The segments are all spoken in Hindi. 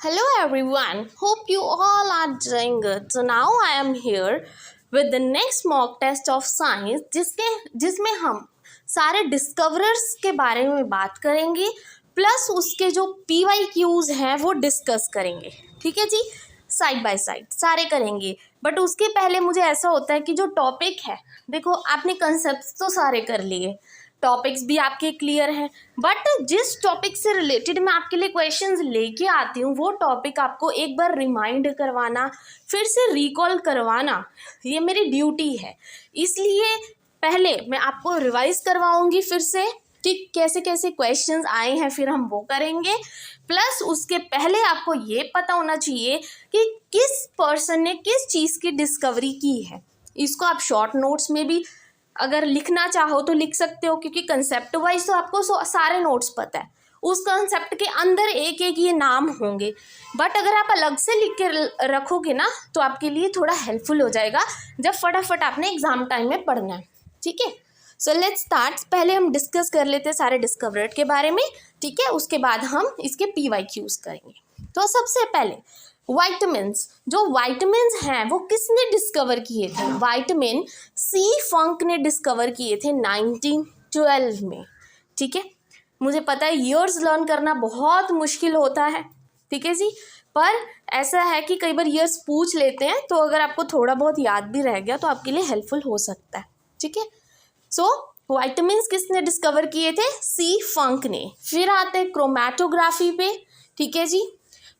Hello everyone, hope you all are doing good. So now I am here with the next mock test of science जिसमें हम सारे डिस्कवरर्स के बारे में बात करेंगे प्लस उसके जो PYQs हैं वो डिस्कस करेंगे। ठीक है जी, साइड बाय साइड सारे करेंगे। बट उसके पहले मुझे ऐसा होता है कि जो टॉपिक है, देखो आपने कंसेप्ट तो सारे कर लिए, टॉपिक्स भी आपके क्लियर हैं, बट जिस टॉपिक से रिलेटेड मैं आपके लिए क्वेश्चंस लेके आती हूँ वो टॉपिक आपको एक बार रिमाइंड करवाना, फिर से रिकॉल करवाना, ये मेरी ड्यूटी है। इसलिए पहले मैं आपको रिवाइज करवाऊंगी फिर से कि कैसे कैसे क्वेश्चंस आए हैं, फिर हम वो करेंगे। प्लस उसके पहले आपको ये पता होना चाहिए कि किस पर्सन ने किस चीज़ की डिस्कवरी की है। इसको आप शॉर्ट नोट्स में भी अगर लिखना चाहो तो लिख सकते हो, क्योंकि कंसेप्ट वाइज तो आपको सारे नोट्स पता है, उस कंसेप्ट के अंदर एक एक ये नाम होंगे। बट अगर आप अलग से लिख के रखोगे ना तो आपके लिए थोड़ा हेल्पफुल हो जाएगा जब फटाफट आपने एग्जाम टाइम में पढ़ना है। ठीक है, सो लेट्स स्टार्ट। पहले हम डिस्कस कर लेते हैं सारे डिस्कवरर के बारे में, ठीक है, उसके बाद हम इसके PYQs करेंगे। तो सबसे पहले वाइटमिन्स, जो वाइटमिन्स हैं वो किसने डिस्कवर किए थे? वाइटमिन सी फंक ने डिस्कवर किए थे 1912 में। ठीक है, मुझे पता है ईयर्स लर्न करना बहुत मुश्किल होता है, ठीक है जी, पर ऐसा है कि कई बार ईयर्स पूछ लेते हैं तो अगर आपको थोड़ा बहुत याद भी रह गया तो आपके लिए हेल्पफुल हो सकता है। ठीक है, सो वाइटमिन्स किसने डिस्कवर किए थे? सी फंक ने। फिर आते हैं क्रोमैटोग्राफी पे। ठीक है जी,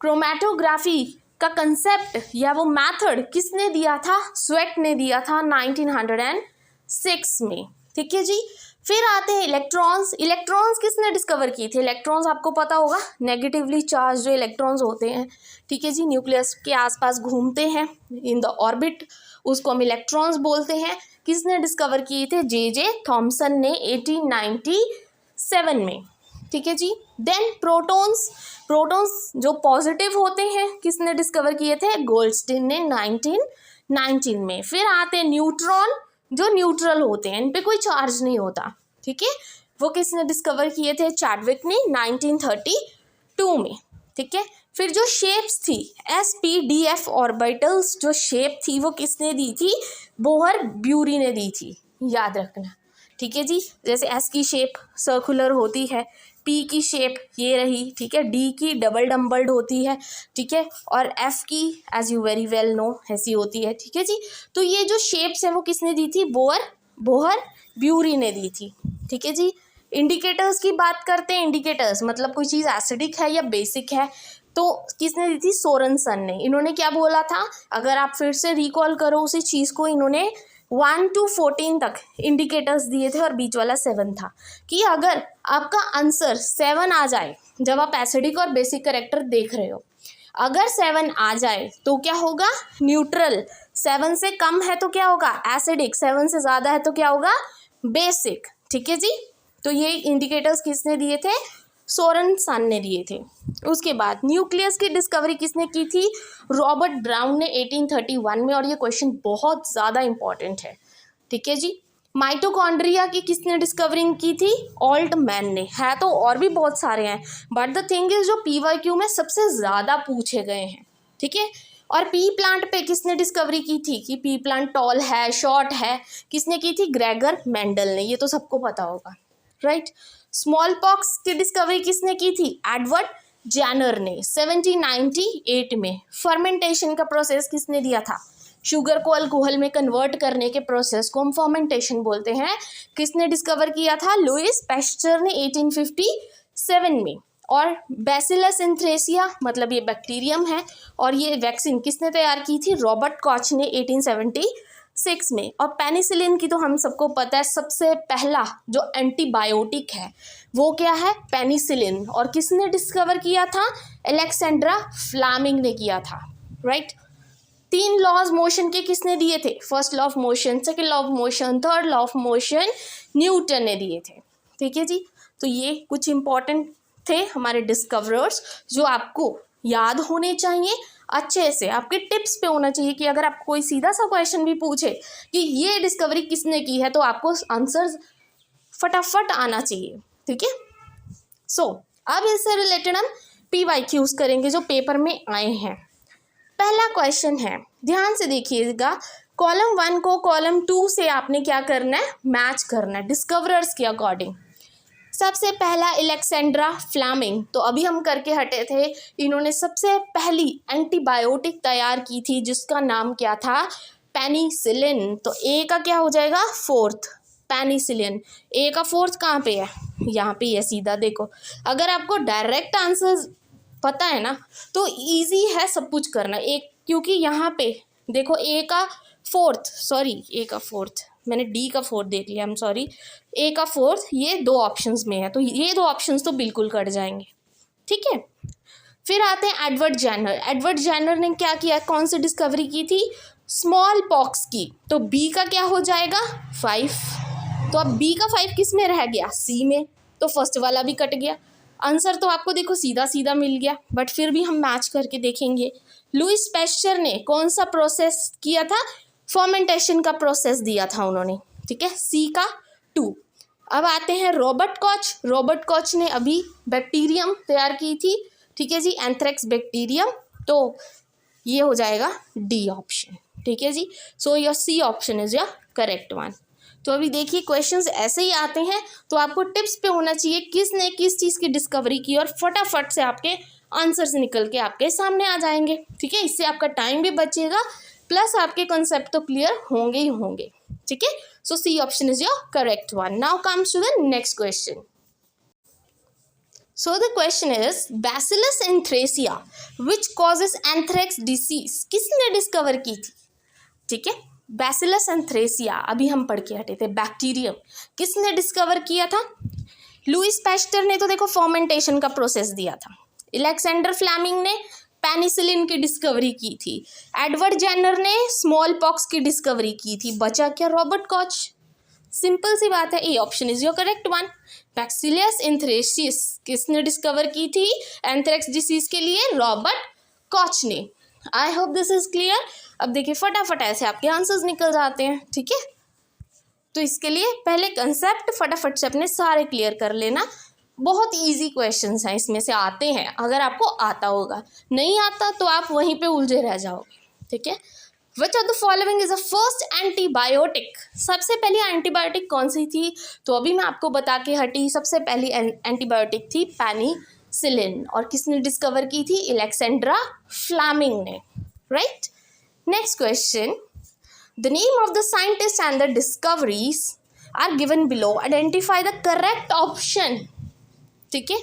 क्रोमैटोग्राफी का कंसेप्ट या वो मेथड किसने दिया था? स्वेट ने दिया था 1906 में। ठीक है जी, फिर आते हैं इलेक्ट्रॉन्स। इलेक्ट्रॉन्स किसने डिस्कवर किए थे? इलेक्ट्रॉन्स आपको पता होगा, नेगेटिवली चार्ज जो इलेक्ट्रॉन्स होते हैं, ठीक है जी, न्यूक्लियस के आसपास घूमते हैं इन द ऑर्बिट, उसको हम इलेक्ट्रॉन्स बोलते हैं। किसने डिस्कवर किए थे? जे थॉमसन ने 1897 में। ठीक है जी, देन प्रोटॉन्स। प्रोटॉन्स जो पॉजिटिव होते हैं किसने डिस्कवर किए थे? गोल्डस्टीन ने 1919 में। फिर आते हैं न्यूट्रॉन, जो न्यूट्रल होते हैं, इन पे कोई चार्ज नहीं होता, ठीक है, वो किसने डिस्कवर किए थे? चैडविक ने 1932 में। ठीक है, फिर जो शेप्स थी SPDF ऑर्बिटल्स, जो शेप थी वो किसने दी थी? बोहर ब्यूरी ने दी थी, याद रखना। ठीक है जी, जैसे S की शेप सर्कुलर होती है, P की शेप ये रही, ठीक है, D की डबल डम्बल्ड होती है, ठीक है, और F की as you very well know ऐसी होती है। ठीक है जी, तो ये जो शेप्स है वो किसने दी थी? बोहर ब्यूरी ने दी थी। ठीक है जी, इंडिकेटर्स की बात करते हैं। इंडिकेटर्स मतलब कोई चीज़ एसिडिक है या बेसिक है, तो किसने दी थी? सोरेनसन ने। इन्होंने क्या बोला था, अगर आप फिर से रिकॉल करो उसी चीज़ को, इन्होंने 1 to 14 तक इंडिकेटर्स दिए थे और बीच वाला 7 था, कि अगर आपका आंसर 7 आ जाए जब आप एसिडिक और बेसिक कैरेक्टर देख रहे हो, अगर 7 आ जाए तो क्या होगा? न्यूट्रल। 7 से कम है तो क्या होगा? एसिडिक। 7 से ज़्यादा है तो क्या होगा? बेसिक। ठीक है जी, तो ये इंडिकेटर्स किसने दिए थे? सोरेनसन ने दिए थे। उसके बाद न्यूक्लियस की डिस्कवरी किसने की थी? रॉबर्ट ब्राउन ने 1831 में, और ये क्वेश्चन बहुत ज़्यादा इंपॉर्टेंट है। ठीक है जी, माइटोकॉन्ड्रिया की किसने डिस्कवरिंग की थी? ऑल्टमैन ने। है तो और भी बहुत सारे हैं, बट द थिंग इज जो PYQ में सबसे ज़्यादा पूछे गए हैं। ठीक है, और पी प्लांट पे किसने डिस्कवरी की थी कि पी प्लांट टॉल है, शॉर्ट है? किसने की थी? ग्रेगर मेंडल ने। ये तो सबको पता होगा, राइट। स्मॉल पॉक्स की डिस्कवरी किसने की थी? एडवर्ड जेनर ने 1798 में। फर्मेंटेशन का प्रोसेस किसने दिया था? शुगर को अल्कोहल में कन्वर्ट करने के प्रोसेस को हम फर्मेंटेशन बोलते हैं। किसने डिस्कवर किया था? लुइस पैस्चर ने 1857 में। और बैसिलस एंथ्रेसिया मतलब ये बैक्टीरियम है, और ये वैक्सीन किसने तैयार की थी? रॉबर्ट कॉच ने 1876 में। और पेनिसिलिन की तो हम सबको पता है, सबसे पहला जो एंटीबायोटिक है वो क्या है? पेनिसिलिन। और किसने डिस्कवर किया था? अलेक्जेंड्रा फ्लेमिंग ने किया था, राइट। 3 लॉज मोशन के किसने दिए थे? First law of motion, second law of motion, third law of motion Newton ने दिए थे। ठीक है जी, तो ये कुछ इंपॉर्टेंट थे हमारे डिस्कवरर्स जो आपको याद होने चाहिए, अच्छे से आपके टिप्स पे होना चाहिए, कि अगर आपको कोई सीधा सा क्वेश्चन भी पूछे कि ये डिस्कवरी किसने की है तो आपको आंसर फटाफट आना चाहिए। ठीक है, सो अब इससे रिलेटेड हम PYQs करेंगे जो पेपर में आए हैं। पहला क्वेश्चन है, ध्यान से देखिएगा, कॉलम 1 को कॉलम 2 से आपने क्या करना है, मैच करना है डिस्कवरर्स के अकॉर्डिंग। सबसे पहला अलेक्जेंड्रा फ्लेमिंग, तो अभी हम करके हटे थे, इन्होंने सबसे पहली एंटीबायोटिक तैयार की थी जिसका नाम क्या था, पेनिसिलिन। तो ए का क्या हो जाएगा, फोर्थ, पेनिसिलिन। ए का फोर्थ कहाँ पे है, यहाँ पे है सीधा। देखो अगर आपको डायरेक्ट आंसर पता है ना तो इजी है सब कुछ करना, एक क्योंकि यहाँ पे देखो ए का फोर्थ, मैंने डी का फोर्थ देख लिया, आई एम सॉरी, ए का फोर्थ, ये 2 ऑप्शंस में है, तो ये 2 ऑप्शंस तो बिल्कुल कट जाएंगे, ठीक है। फिर आते हैं एडवर्ड जेनर। एडवर्ड जेनर ने क्या किया, कौन सी डिस्कवरी की थी, स्मॉल पॉक्स की। तो बी का क्या हो जाएगा, 5। तो अब बी का 5 किस में रह गया, सी में, तो फर्स्ट वाला भी कट गया। आंसर तो आपको देखो सीधा सीधा मिल गया, बट फिर भी हम मैच करके देखेंगे। लुईस पैस्चर ने कौन सा प्रोसेस किया था, फर्मेंटेशन का प्रोसेस दिया था उन्होंने, ठीक है, सी का 2। अब आते हैं रॉबर्ट कॉच। रॉबर्ट कॉच ने अभी बैक्टीरियम तैयार की थी, ठीक है जी, एंथ्रेक्स बैक्टीरियम, तो ये हो जाएगा डी ऑप्शन, ठीक है जी। So your C option is your correct one. तो अभी देखिए क्वेश्चंस ऐसे ही आते हैं, तो आपको टिप्स पे होना चाहिए किसने किस चीज़ की डिस्कवरी की, और फटाफट से आपके आंसर्स निकल के आपके सामने आ जाएंगे, ठीक है। इससे आपका टाइम भी बचेगा, प्लस आपके कॉन्सेप्ट तो क्लियर होंगे ही होंगे, ठीक है। So C option is your correct one. Now comes to the next question. So the question is bacillus anthracis which causes anthrax disease, किसने डिस्कवर की थी, ठीक है। बैसिलस एंथ्रेसिया अभी हम पढ़ के हटे थे, बैक्टीरियम किसने डिस्कवर किया था, लुईस पैस्चर ने तो देखो फर्मेंटेशन का प्रोसेस दिया था, अलेक्जेंडर फ्लेमिंग ने पेनिसिलिन की डिस्कवरी की थी, एडवर्ड जेनर ने स्मॉल पॉक्स की डिस्कवरी की थी, बचा क्या, रॉबर्ट कॉच। सिंपल सी बात है, A option is your correct one. Bacillus anthracis किसने डिस्कवर की थी, एंथ्रेक्स डिसीज के लिए रॉबर्ट कॉच ने। आई होप दिस इज क्लियर। अब देखिए फटाफट ऐसे आपके आंसर्स निकल जाते हैं, ठीक है। तो इसके लिए पहले कंसेप्ट फटाफट से अपने सारे क्लियर कर लेना, बहुत इजी क्वेश्चंस हैं, इसमें से आते हैं, अगर आपको आता होगा, नहीं आता तो आप वहीं पे उलझे रह जाओगे, ठीक है। Which of the following is a first antibiotic, सबसे पहली एंटीबायोटिक कौन सी थी, तो अभी मैं आपको बता के हटी, सबसे पहली एंटीबायोटिक थी पेनिसिलिन, और किसने डिस्कवर की थी, अलेक्जेंड्रा फ्लेमिंग ने, right. Next question, the name of the scientist and the discoveries are given below, identify the correct option, ठीक है।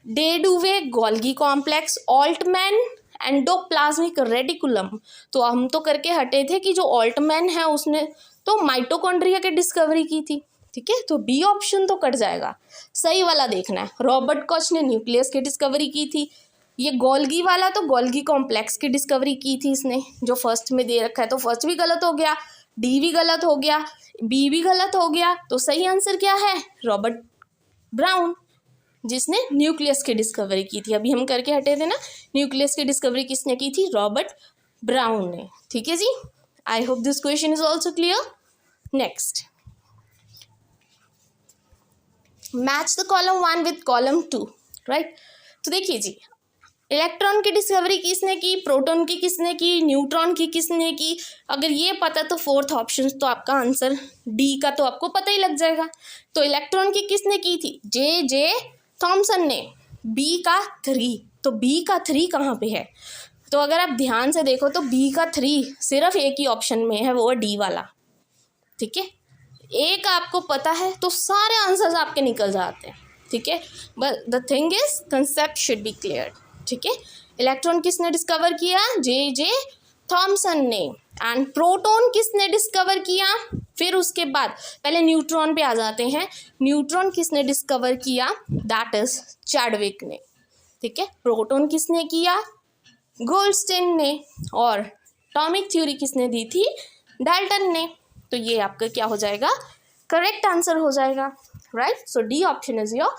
De Duve, Golgi complex, Altmann, endoplasmic reticulum. तो हम तो करके हटे थे कि जो ऑल्टमैन है उसने तो माइटोकॉन्ड्रिया की डिस्कवरी की थी, ठीक है। तो बी ऑप्शन तो कट जाएगा, सही वाला देखना है। रॉबर्ट कॉच ने न्यूक्लियस की डिस्कवरी की थी, ये गोल्गी वाला तो गोल्गी कॉम्प्लेक्स की डिस्कवरी की थी इसने, जो फर्स्ट में दे रखा है, तो फर्स्ट भी गलत हो गया, डी भी गलत हो गया, बी भी गलत हो गया, तो सही आंसर क्या है, रॉबर्ट ब्राउन, जिसने न्यूक्लियस की डिस्कवरी की थी। अभी हम करके हटे थे ना, न्यूक्लियस की डिस्कवरी किसने की थी, रॉबर्ट ब्राउन ने, ठीक है जी। I hope this question is also clear. Next, match the column 1 with column 2, राइट। तो देखिए जी, इलेक्ट्रॉन की डिस्कवरी किसने की, प्रोटॉन की किसने की, न्यूट्रॉन की किसने की, अगर ये पता तो फोर्थ ऑप्शन तो आपका आंसर डी का तो आपको पता ही लग जाएगा। तो इलेक्ट्रॉन की किसने की थी, जे थॉमसन ने, बी का 3, तो बी का 3 कहाँ पे है, तो अगर आप ध्यान से देखो तो बी का 3 सिर्फ एक ही ऑप्शन में है, वो डी वाला, ठीक है। एक आपको पता है तो सारे आंसर्स आपके निकल जाते हैं, ठीक है। But the thing is concept should be clear, ठीक है। इलेक्ट्रॉन किसने डिस्कवर किया, जे थॉमसन ने, एंड प्रोटॉन किसने डिस्कवर किया, फिर उसके बाद पहले न्यूट्रॉन पे आ जाते हैं, न्यूट्रॉन किसने डिस्कवर किया, दैट इज चैडविक ने, ठीक है। प्रोटॉन किसने किया, गोल्डस्टीन ने, और एटॉमिक थ्योरी किसने दी थी, डाल्टन ने। तो ये आपका क्या हो जाएगा, करेक्ट आंसर हो जाएगा, right. So D option is your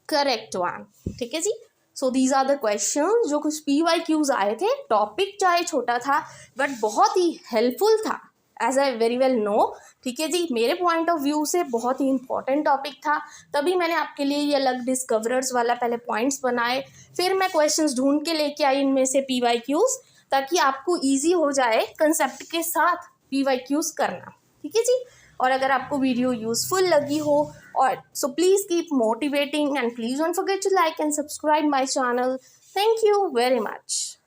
correct one, ठीक है जी। So these are the question जो कुछ PYQs आए थे, टॉपिक चाहे छोटा था बट बहुत ही हेल्पफुल था as I very well know. ठीक है जी, मेरे पॉइंट ऑफ व्यू से बहुत ही इंपॉर्टेंट टॉपिक था, तभी मैंने आपके लिए ये अलग डिस्कवरर्स वाला पहले पॉइंट्स बनाए, फिर मैं क्वेश्चंस ढूंढ के लेके आई इनमें से PYQs, ताकि आपको ईजी हो जाए कंसेप्ट के साथ PYQs करना। ठीक है जी, और अगर आपको वीडियो यूजफुल लगी हो और so please keep motivating and please don't forget to like and subscribe my channel. Thank you very much.